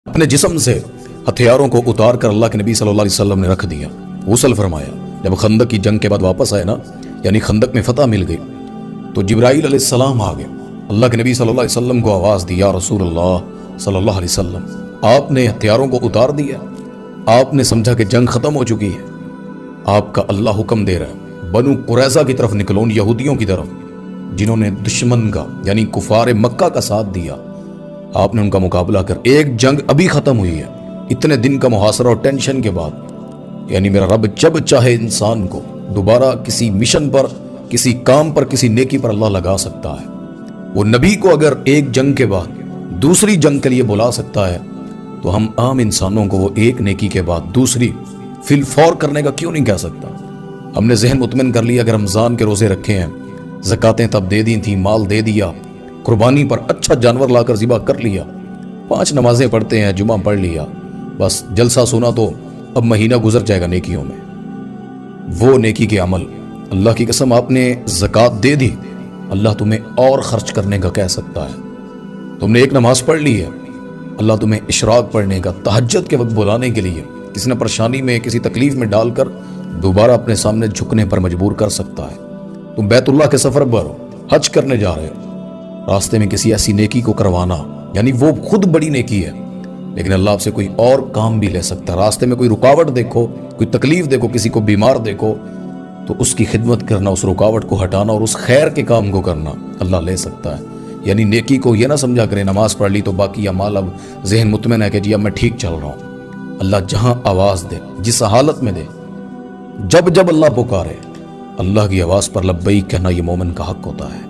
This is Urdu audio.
اپنے جسم سے ہتھیاروں کو اتار کر اللہ کے نبی صلی اللہ علیہ وسلم نے رکھ دیا، غسل فرمایا۔ جب خندق کی جنگ کے بعد واپس آئے نا، یعنی خندق میں فتح مل گئی، تو جبرائیل علیہ السلام آ گئے، اللہ کے نبی صلی اللہ علیہ وسلم کو آواز دی، یا رسول اللہ صلی اللہ علیہ وسلم، آپ نے ہتھیاروں کو اتار دیا، آپ نے سمجھا کہ جنگ ختم ہو چکی ہے، آپ کا اللہ حکم دے رہا ہے بنو قریظہ کی طرف نکلو، ان یہودیوں کی طرف جنہوں نے دشمن کا یعنی کفار مکہ کا ساتھ دیا، آپ نے ان کا مقابلہ کر، ایک جنگ ابھی ختم ہوئی ہے، اتنے دن کا محاصرہ اور ٹینشن کے بعد، یعنی میرا رب جب چاہے انسان کو دوبارہ کسی مشن پر، کسی کام پر، کسی نیکی پر اللہ لگا سکتا ہے۔ وہ نبی کو اگر ایک جنگ کے بعد دوسری جنگ کے لیے بلا سکتا ہے تو ہم عام انسانوں کو وہ ایک نیکی کے بعد دوسری فی الفور کرنے کا کیوں نہیں کہہ سکتا؟ ہم نے ذہن مطمئن کر لیا، اگر رمضان کے روزے رکھے ہیں، زکاتیں تب دے دی تھیں، مال دے دیا، قربانی پر اچھا جانور لا کر ذبح کر لیا، 5 نمازیں پڑھتے ہیں، جمعہ پڑھ لیا، بس جلسہ سنا تو اب مہینہ گزر جائے گا نیکیوں میں۔ وہ نیکی کے عمل، اللہ کی قسم آپ نے زکات دے دی، اللہ تمہیں اور خرچ کرنے کا کہہ سکتا ہے۔ تم نے ایک نماز پڑھ لی ہے، اللہ تمہیں اشراق پڑھنے کا، تہجد کے وقت بلانے کے لیے، کسی نے پریشانی میں، کسی تکلیف میں ڈال کر دوبارہ اپنے سامنے جھکنے پر مجبور کر سکتا ہے۔ تم بیت اللہ کے سفر پر ہو، حج کرنے جا رہے ہو، راستے میں کسی ایسی نیکی کو کروانا، یعنی وہ خود بڑی نیکی ہے، لیکن اللہ آپ سے کوئی اور کام بھی لے سکتا ہے۔ راستے میں کوئی رکاوٹ دیکھو، کوئی تکلیف دیکھو، کسی کو بیمار دیکھو، تو اس کی خدمت کرنا، اس رکاوٹ کو ہٹانا اور اس خیر کے کام کو کرنا اللہ لے سکتا ہے۔ یعنی نیکی کو یہ نہ سمجھا کریں نماز پڑھ لی تو باقی اعمال اب ذہن مطمئن ہے کہ جی اب میں ٹھیک چل رہا ہوں۔ اللہ جہاں آواز دے، جس حالت میں دے، جب جب اللہ پکارے، اللہ کی آواز پر لبیک کہنا یہ مومن کا حق ہوتا ہے۔